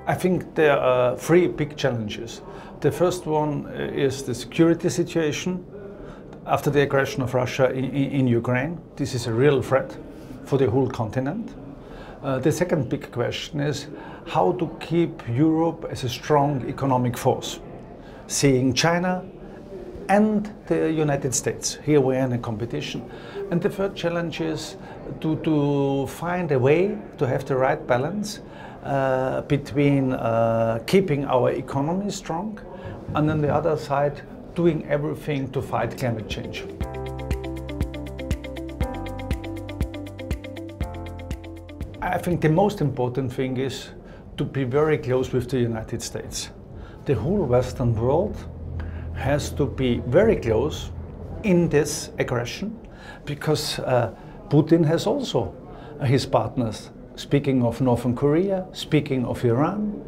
I think there are three big challenges. The first one is the security situation after the aggression of Russia in Ukraine. This is a real threat for the whole continent. The second big question is how to keep Europe as a strong economic force, seeing China and the United States. Here we are in a competition. And the third challenge is to find a way to have the right balance between keeping our economy strong and on the other side doing everything to fight climate change. I think the most important thing is to be very close with the United States. The whole Western world has to be very close in this aggression because Putin has also his partners, speaking of Northern Korea, speaking of Iran,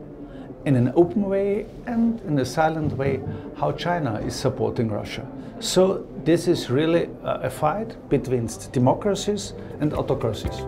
in an open way and in a silent way, how China is supporting Russia. So this is really a fight between democracies and autocracies.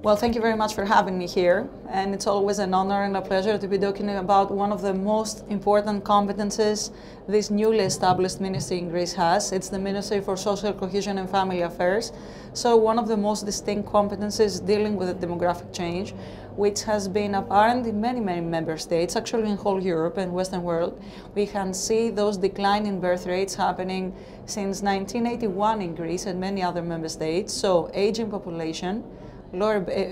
Well, thank you very much for having me here. And it's always an honor and a pleasure to be talking about one of the most important competences this newly established ministry in Greece has. It's the Ministry for Social Cohesion and Family Affairs. So one of the most distinct competences dealing with the demographic change, which has been apparent in many member states, actually in whole Europe and Western world. We can see those declining birth rates happening since 1981 in Greece and many other member states. So aging population,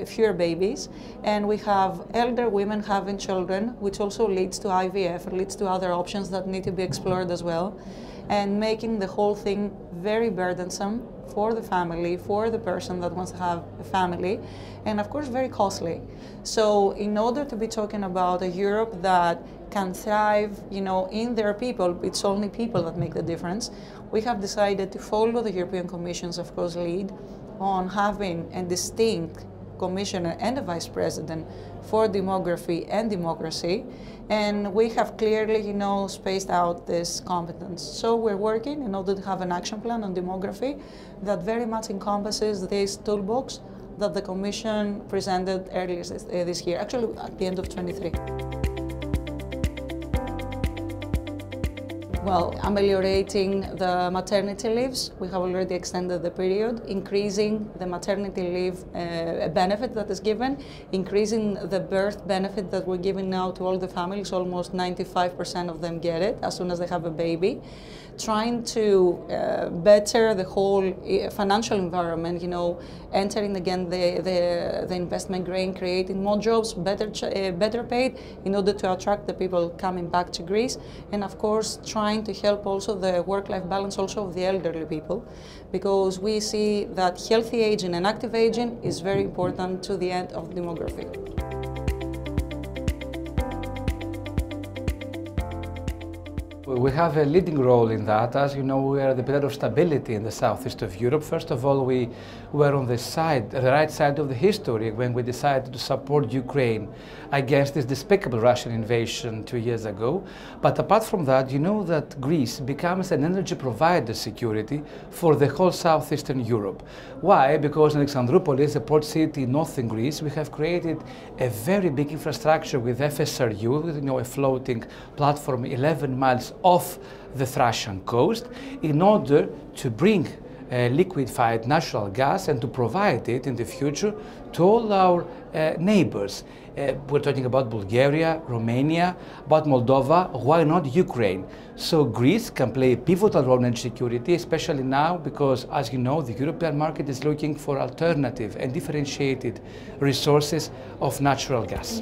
fewer babies, and we have elder women having children, which also leads to IVF, leads to other options that need to be explored as well, and making the whole thing very burdensome for the family, for the person that wants to have a family, and of course very costly. So in order to be talking about a Europe that can thrive, in their people, it's only people that make the difference, we have decided to follow the European Commission's, of course, lead on having a distinct commissioner and a vice president for demography and democracy, and we have clearly, spaced out this competence. So we're working in order to have an action plan on demography that very much encompasses this toolbox that the Commission presented earlier this year, actually at the end of 23. Well, ameliorating the maternity leaves. We have already extended the period, increasing the maternity leave benefit that is given, increasing the birth benefit that we're giving now to all the families. Almost 95% of them get it as soon as they have a baby. Trying to better the whole financial environment, entering again the investment grade, creating more jobs, better paid, in order to attract the people coming back to Greece, and of course trying to help also the work-life balance also of the elderly people, because we see that healthy aging and active aging is very important to the end of demography. We have a leading role in that. As you know, we are the pillar of stability in the southeast of Europe. First of all, we were on the right side of the history when we decided to support Ukraine against this despicable Russian invasion 2 years ago. But apart from that, you know that Greece becomes an energy provider security for the whole southeastern Europe. Why? Because in Alexandroupolis, a port city in northern Greece, we have created a very big infrastructure with FSRU, a floating platform 11 miles off the Thracian coast, in order to bring liquefied natural gas and to provide it in the future to all our neighbors. We're talking about Bulgaria, Romania, about Moldova, why not Ukraine? So Greece can play a pivotal role in energy security, especially now because, as you know, the European market is looking for alternative and differentiated resources of natural gas.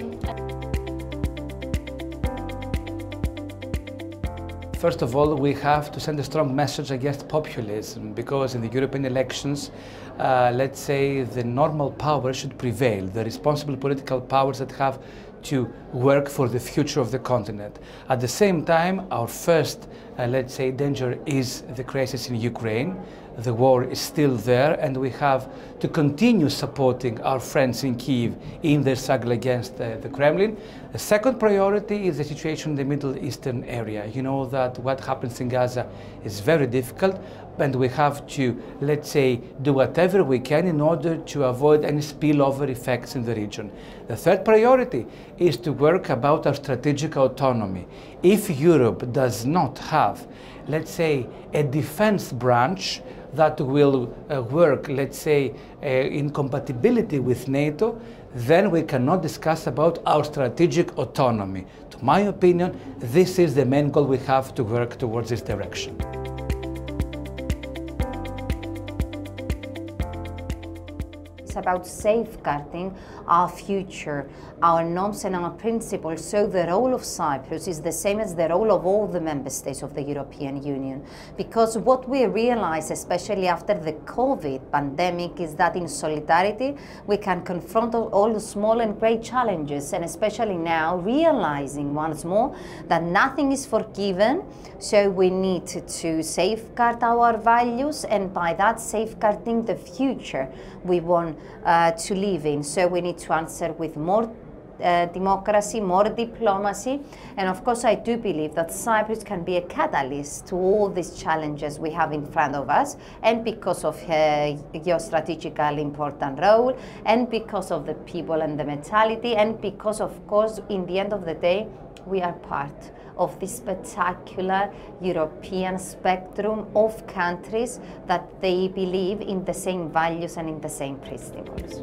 First of all, we have to send a strong message against populism, because in the European elections, let's say the normal power should prevail, the responsible political powers that have to work for the future of the continent. At the same time, our first, let's say, danger is the crisis in Ukraine. The war is still there, and we have to continue supporting our friends in Kyiv in their struggle against the Kremlin. The second priority is the situation in the Middle Eastern area. You know that what happens in Gaza is very difficult, and we have to, let's say, do whatever we can in order to avoid any spillover effects in the region. The third priority is to work about our strategic autonomy. If Europe does not have, let's say, a defense branch that will work, let's say, in compatibility with NATO, then we cannot discuss about our strategic autonomy. To my opinion, this is the main goal we have to work towards this direction. About safeguarding our future, our norms and our principles. So the role of Cyprus is the same as the role of all the member states of the European Union. Because what we realize, especially after the COVID pandemic, is that in solidarity we can confront all the small and great challenges, and especially now realizing once more that nothing is forgiven. So we need to safeguard our values, and by that safeguarding the future we want to live in. So we need to answer with more democracy, more diplomacy, and of course I do believe that Cyprus can be a catalyst to all these challenges we have in front of us, and because of her geostrategically important role, and because of the people and the mentality, and because of course in the end of the day we are part of this spectacular European spectrum of countries that they believe in the same values and in the same principles.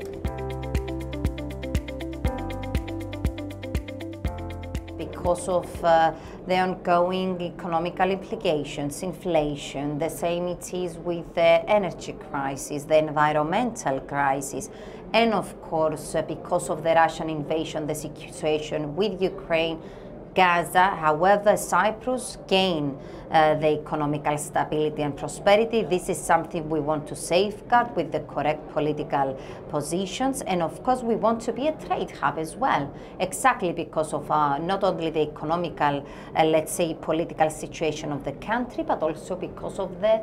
Because of the ongoing economical implications, inflation, the same it is with the energy crisis, the environmental crisis, and of course because of the Russian invasion, the situation with Ukraine, Gaza. However, Cyprus gained the economical stability and prosperity. This is something we want to safeguard with the correct political positions, and of course we want to be a trade hub as well, exactly because of not only the economical, let's say, political situation of the country, but also because of the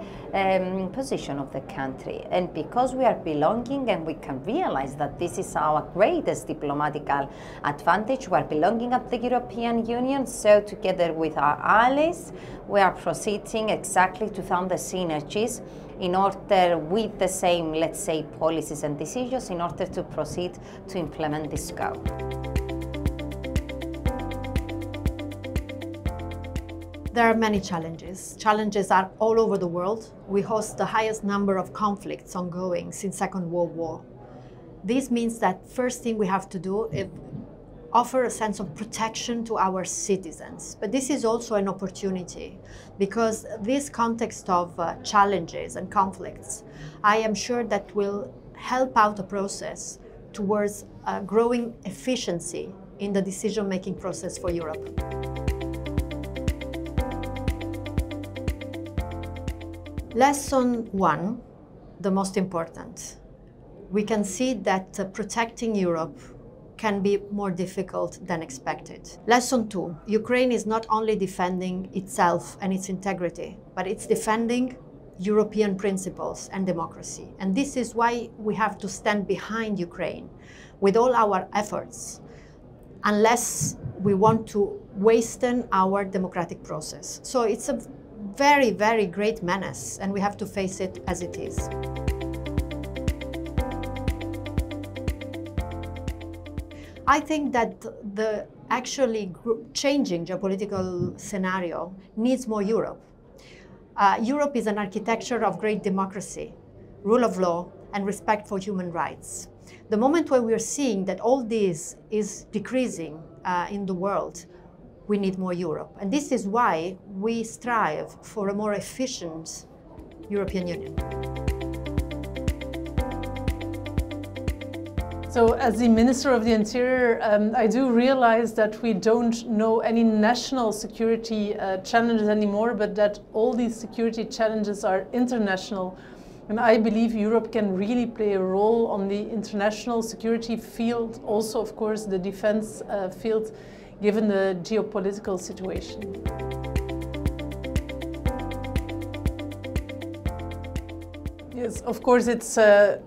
position of the country, and because we are belonging, and we can realize that this is our greatest diplomatical advantage. We are belonging at the European Union, so together with our allies we are proceeding exactly to found the synergies in order, with the same, let's say, policies and decisions, in order to proceed to implement this goal. There are many challenges. Challenges are all over the world. We host the highest number of conflicts ongoing since Second World War. This means that first thing we have to do is offer a sense of protection to our citizens. But this is also an opportunity, because this context of challenges and conflicts, I am sure that will help out the process towards growing efficiency in the decision-making process for Europe. Lesson 1, the most important. We can see that protecting Europe can be more difficult than expected. Lesson 2, Ukraine is not only defending itself and its integrity, but it's defending European principles and democracy. And this is why we have to stand behind Ukraine with all our efforts, unless we want to wasten our democratic process. So it's a very, very great menace, and we have to face it as it is. I think that the actually changing geopolitical scenario needs more Europe. Europe is an architecture of great democracy, rule of law, and respect for human rights. The moment when we are seeing that all this is decreasing in the world, we need more Europe. And this is why we strive for a more efficient European Union. So as the Minister of the Interior, I do realize that we don't know any national security challenges anymore, but that all these security challenges are international. And I believe Europe can really play a role on the international security field, also of course the defense field, given the geopolitical situation. Yes, of course it's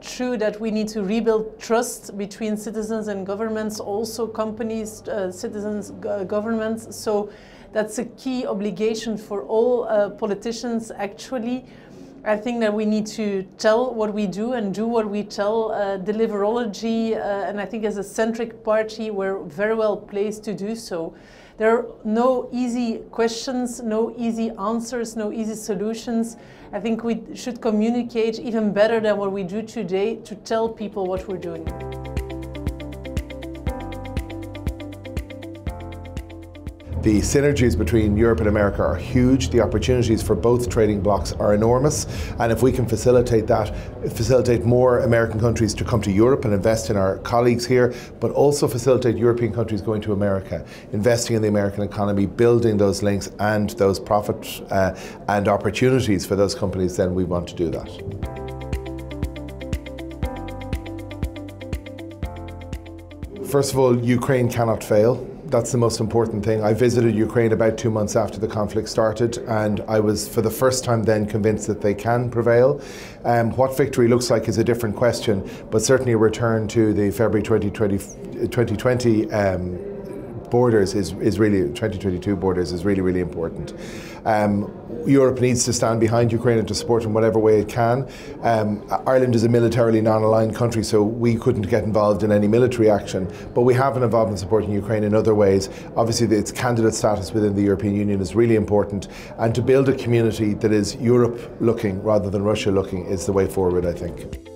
true that we need to rebuild trust between citizens and governments, also companies, citizens, governments. So that's a key obligation for all politicians actually. I think that we need to tell what we do and do what we tell, deliverology, and I think as a centric party we're very well placed to do so. There are no easy questions, no easy answers, no easy solutions. I think we should communicate even better than what we do today to tell people what we're doing. The synergies between Europe and America are huge. The opportunities for both trading blocs are enormous. And if we can facilitate that, facilitate more American countries to come to Europe and invest in our colleagues here, but also facilitate European countries going to America, investing in the American economy, building those links and those profit and opportunities for those companies, then we want to do that. First of all, Ukraine cannot fail. That's the most important thing. I visited Ukraine about 2 months after the conflict started, and I was for the first time then convinced that they can prevail. What victory looks like is a different question, but certainly a return to the February 2020 borders is really, 2022 borders is really, really important. Europe needs to stand behind Ukraine and to support in whatever way it can. Ireland is a militarily non-aligned country, so we couldn't get involved in any military action, but we have an involvement supporting Ukraine in other ways. Obviously, its candidate status within the European Union is really important, and to build a community that is Europe looking rather than Russia looking is the way forward, I think.